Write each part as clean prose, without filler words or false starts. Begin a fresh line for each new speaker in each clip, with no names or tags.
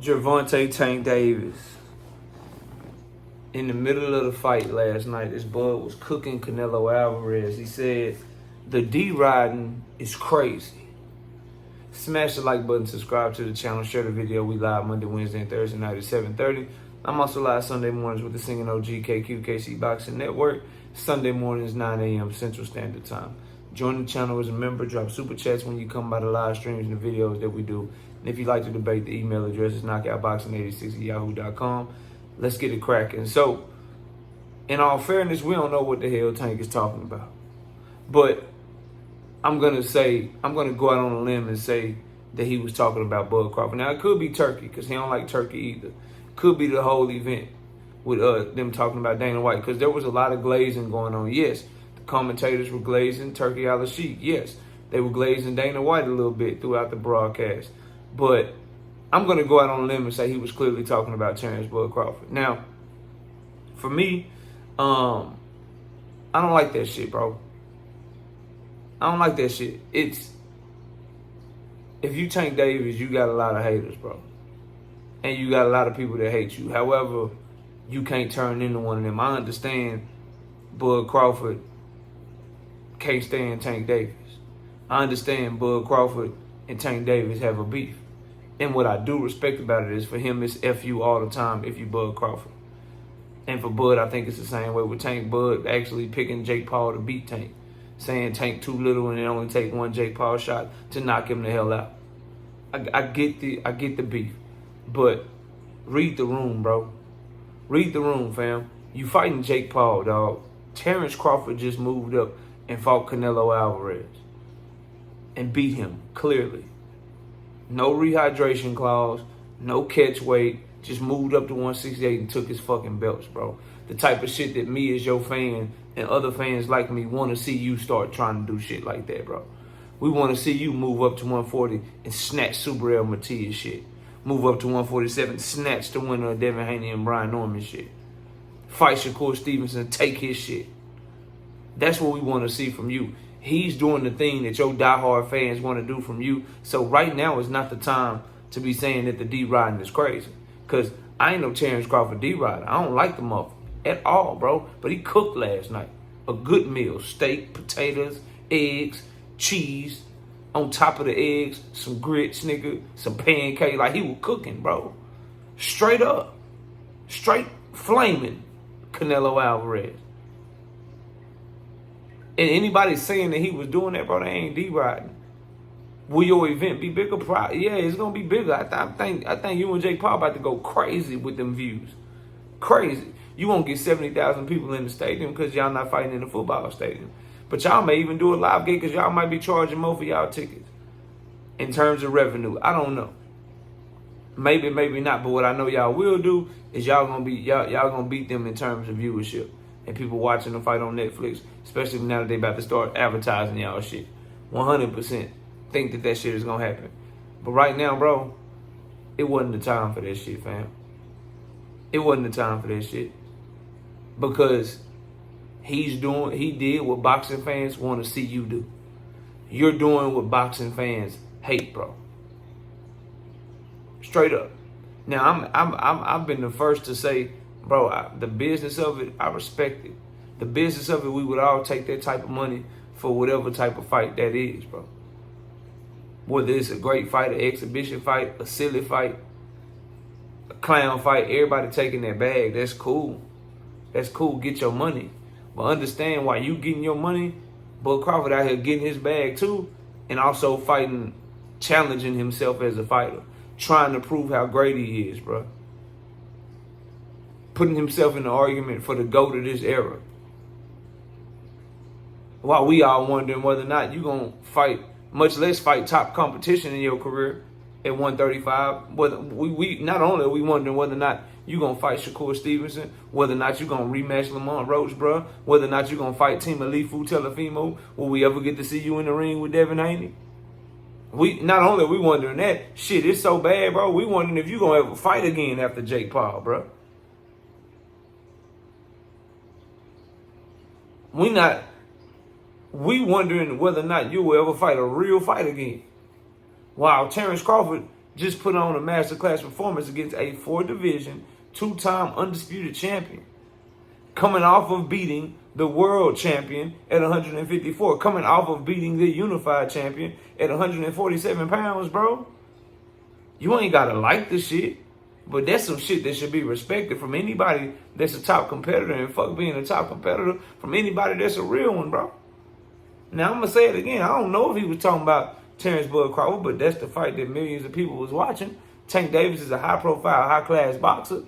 Gervonta Tank Davis. In the middle of the fight last night, this bud was cooking Canelo Alvarez. He said, the D-riding is crazy. Smash the like button, subscribe to the channel, share the video. We live Monday, Wednesday, and Thursday night at 7:30. I'm also live Sunday mornings with the Singing OG KC Boxing Network. Sunday mornings, 9 a.m. Central Standard Time. Join the channel as a member. Drop super chats when you come by the live streams and the videos that we do. And if you'd like to debate, the email address is knockoutboxing86@yahoo.com. Let's get it cracking. So, in all fairness, we don't know what the hell Tank is talking about. But I'm going to go out on a limb and say that he was talking about Bud Crawford. Now, it could be Turkey, because he don't like Turkey either. Could be the whole event with them talking about Dana White, because there was a lot of glazing going on. Yes, the commentators were glazing Turkey al-Sheikh. Yes, they were glazing Dana White a little bit throughout the broadcast. But I'm going to go out on a limb and say he was clearly talking about Terence Bud Crawford. Now, for me, I don't like that shit, bro. I don't like that shit. If you Tank Davis, you got a lot of haters, bro. And you got a lot of people that hate you. However, you can't turn into one of them. I understand Bud Crawford can't stand Tank Davis. I understand Bud Crawford and Tank Davis have a beef. And what I do respect about it is, for him, it's F you all the time if you Bud Crawford. And for Bud, I think it's the same way with Tank. Bud actually picking Jake Paul to beat Tank. Saying Tank too little and it only take one Jake Paul shot to knock him the hell out. I get the beef. But read the room, bro. Read the room, fam. You fighting Jake Paul, dog. Terence Crawford just moved up and fought Canelo Alvarez. And beat him, clearly. No rehydration clause, no catch weight, just moved up to 168 and took his fucking belts, bro. The type of shit that me as your fan and other fans like me want to see you start trying to do shit like that, bro. We want to see you move up to 140 and snatch Super El Matias shit. Move up to 147, snatch the winner of Devin Haney and Brian Norman shit. Fight Shakur Stevenson, take his shit. That's what we want to see from you. He's doing the thing that your diehard fans want to do from you. So right now is not the time to be saying that the D-riding is crazy. Because I ain't no Terence Crawford D-rider. I don't like the motherfucker at all, bro. But he cooked last night. A good meal. Steak, potatoes, eggs, cheese. On top of the eggs, some grits, nigga. Some pancakes. Like, he was cooking, bro. Straight up. Straight flaming Canelo Alvarez. And anybody saying that he was doing that, bro, they ain't D-riding. Will your event be bigger? Yeah, it's gonna be bigger. I think you and Jake Paul about to go crazy with them views. Crazy. You won't get 70,000 people in the stadium because y'all not fighting in the football stadium. But y'all may even do a live gate because y'all might be charging more for y'all tickets. In terms of revenue, I don't know. Maybe, maybe not. But what I know y'all will do is y'all gonna beat them in terms of viewership. And people watching the fight on Netflix, especially now that they about to start advertising y'all shit. 100% think that shit is going to happen. But right now, bro, it wasn't the time for that shit, fam. It wasn't the time for that shit. Because he did what boxing fans want to see you do. You're doing what boxing fans hate, bro. Straight up. Now, I've been the first to say, bro, the business of it, I respect it. The business of it, we would all take that type of money for whatever type of fight that is, bro. Whether it's a great fight, an exhibition fight, a silly fight, a clown fight, everybody taking their bag. That's cool. That's cool. Get your money. But understand why you getting your money, Bud Crawford out here getting his bag too, and also fighting, challenging himself as a fighter, trying to prove how great he is, bro. Putting himself in the argument for the GOAT of this era. While we all wondering whether or not you going to fight, much less fight top competition in your career at 135. We not only are we wondering whether or not you going to fight Shakur Stevenson, whether or not you going to rematch Lamont Roach, bro, whether or not you going to fight Timalifu Telefimo, will we ever get to see you in the ring with Devin Haney? Not only are we wondering that, shit, it's so bad, bro, we wondering if you going to ever fight again after Jake Paul, bro. We wondering whether or not you will ever fight a real fight again. While Terence Crawford just put on a masterclass performance against a 4-division, 2-time undisputed champion, coming off of beating the world champion at 154, coming off of beating the unified champion at 147 pounds, bro. You ain't got to like the shit, but that's some shit that should be respected from anybody that's a top competitor, and fuck being a top competitor from anybody that's a real one, bro. Now, I'm going to say it again. I don't know if he was talking about Terence Bud Crawford, but that's the fight that millions of people was watching. Tank Davis is a high-profile, high-class boxer.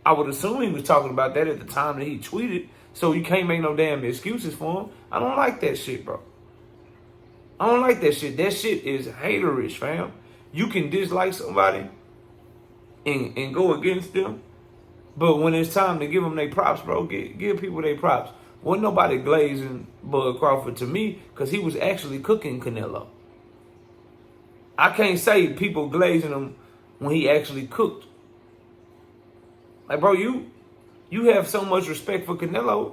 I would assume he was talking about that at the time that he tweeted, so you can't make no damn excuses for him. I don't like that shit, bro. I don't like that shit. That shit is haterish, fam. You can dislike somebody and go against them, but when it's time to give them their props, bro, give people their props. Wasn't nobody glazing Bud Crawford to me because he was actually cooking Canelo. I can't say people glazing him when he actually cooked. Like, bro, you have so much respect for Canelo,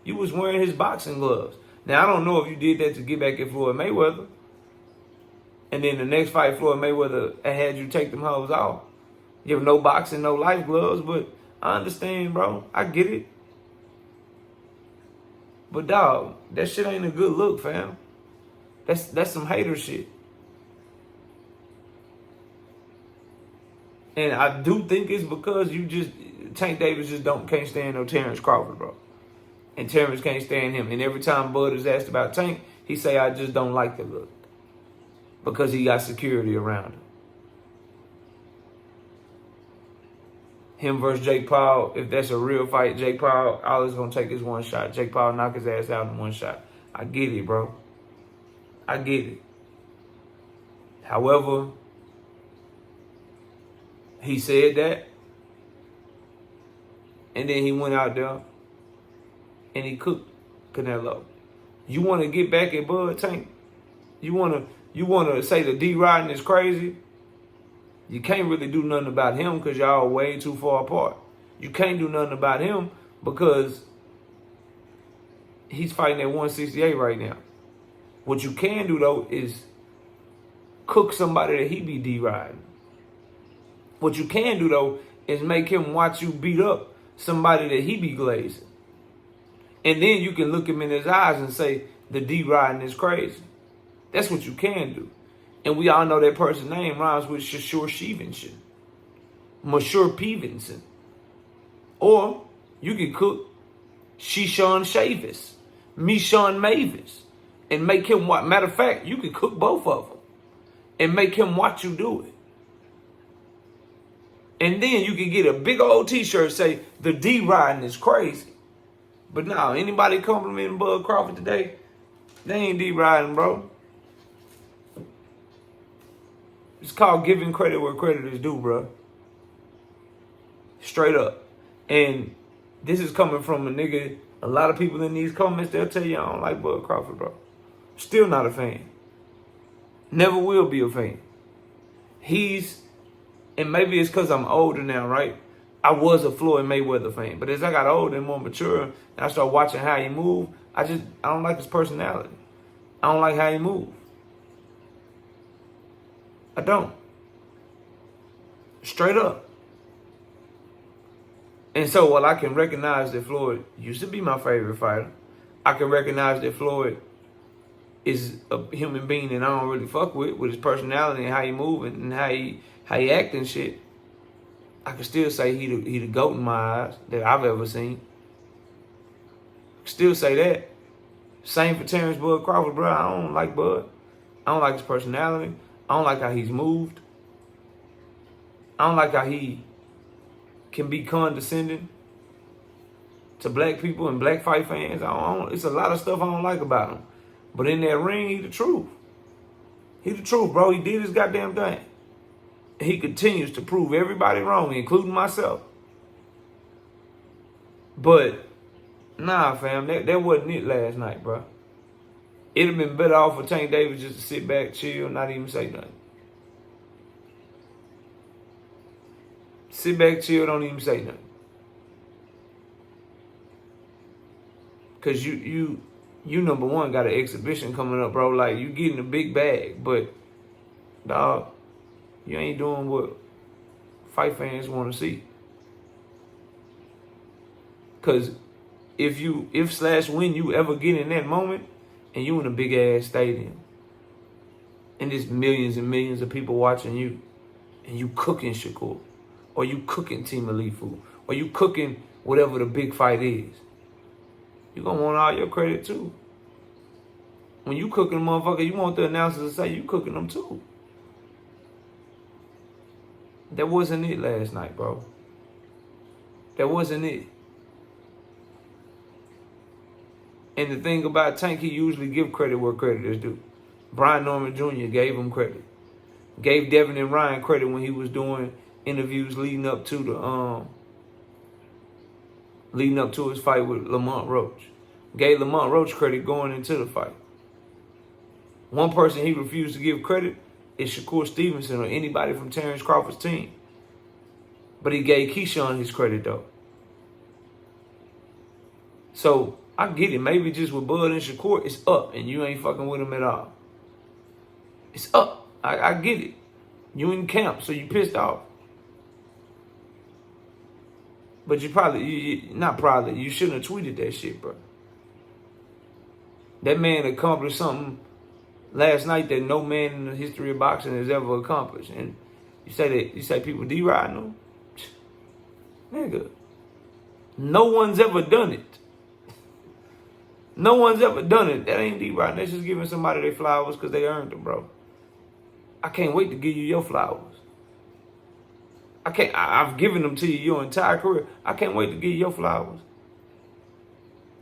you was wearing his boxing gloves. Now, I don't know if you did that to get back at Floyd Mayweather, and then the next fight, Floyd Mayweather had you take them hoes off. You have no boxing, no life gloves, but I understand, bro. I get it. But, dog, that shit ain't a good look, fam. That's some hater shit. And I do think it's because Tank Davis just can't stand no Terence Crawford, bro. And Terence can't stand him. And every time Bud is asked about Tank, he say, I just don't like the look. Because he got security around him. Him versus Jake Paul, if that's a real fight, Jake Paul, all is going to take is one shot. Jake Paul knock his ass out in one shot. I get it, bro. I get it. However, he said that, and then he went out there and he cooked Canelo. You want to get back at Bud, Tank? You want to say the D-Riding is crazy? You can't really do nothing about him because y'all way too far apart. You can't do nothing about him because he's fighting at 168 right now. What you can do, though, is cook somebody that he be D-Riding. What you can do, though, is make him watch you beat up somebody that he be glazing. And then you can look him in his eyes and say, the D-Riding is crazy. That's what you can do. And we all know that person's name rhymes with Shashur Stevenson. Mashur Pevenson. Or you can cook Shishan Shavis, Mishan Mavis, and make him watch. Matter of fact, you can cook both of them and make him watch you do it. And then you can get a big old t-shirt say, the D-Riding is crazy. But now, anybody complimenting Bud Crawford today, they ain't D-Riding, bro. It's called giving credit where credit is due, bro. Straight up. And this is coming from a nigga. A lot of people in these comments, they'll tell you I don't like Bud Crawford, bro. Still not a fan. Never will be a fan. And maybe it's because I'm older now, right? I was a Floyd Mayweather fan. But as I got older and more mature, and I started watching how he moved, I don't like his personality. I don't like how he moved. I don't. Straight up. And so while I can recognize that Floyd used to be my favorite fighter, I can recognize that Floyd is a human being that I don't really fuck with his personality and how he move and how he act and shit. I can still say he the GOAT in my eyes that I've ever seen. Still say that. Same for Terence Bud Crawford, bro. I don't like Bud. I don't like his personality. I don't like how he's moved. I don't like how he can be condescending to black people and black fight fans. It's a lot of stuff I don't like about him. But in that ring, he the truth. He the truth, bro. He did his goddamn thing. He continues to prove everybody wrong, including myself. But, nah, fam, that wasn't it last night, bro. It'd have been better off for Tank Davis just to sit back, chill, not even say nothing. Sit back, chill, don't even say nothing. Because you number one, got an exhibition coming up, bro. Like, you getting a big bag. But, dog, You ain't doing what fight fans want to see. Because if/when you ever get in that moment and you in a big ass stadium and there's millions and millions of people watching you and you cooking Shakur, or you cooking Team Elite food, or you cooking whatever the big fight is, you're going to want all your credit too. When you cooking a motherfucker, you want the announcers to say you cooking them too. That wasn't it last night, bro. That wasn't it. And the thing about Tank, he usually give credit where credit is due. Brian Norman Jr. gave him credit. Gave Devin and Ryan credit when he was doing interviews leading up to his fight with Lamont Roach. Gave Lamont Roach credit going into the fight. One person he refused to give credit is Shakur Stevenson or anybody from Terence Crawford's team. But he gave Keyshawn his credit though. So I get it. Maybe just with Bud and Shakur, it's up and you ain't fucking with him at all. It's up. I get it. You in camp, so you pissed off. But you shouldn't have tweeted that shit, bro. That man accomplished something last night that no man in the history of boxing has ever accomplished. And you say people deriding him? Nigga. No one's ever done it. No one's ever done it. That ain't deriding. That's just giving somebody their flowers because they earned them, bro. I can't wait to give you your flowers. I've given them to you your entire career. I can't wait to give you your flowers.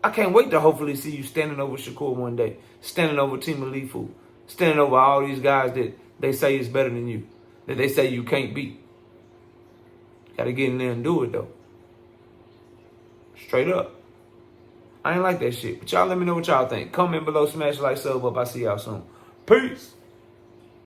I can't wait to hopefully see you standing over Shakur one day. Standing over Team Elite Food. Standing over all these guys that they say is better than you. That they say you can't beat. Gotta get in there and do it though. Straight up. I ain't like that shit. But y'all let me know what y'all think. Comment below, smash like, sub up. I see y'all soon. Peace.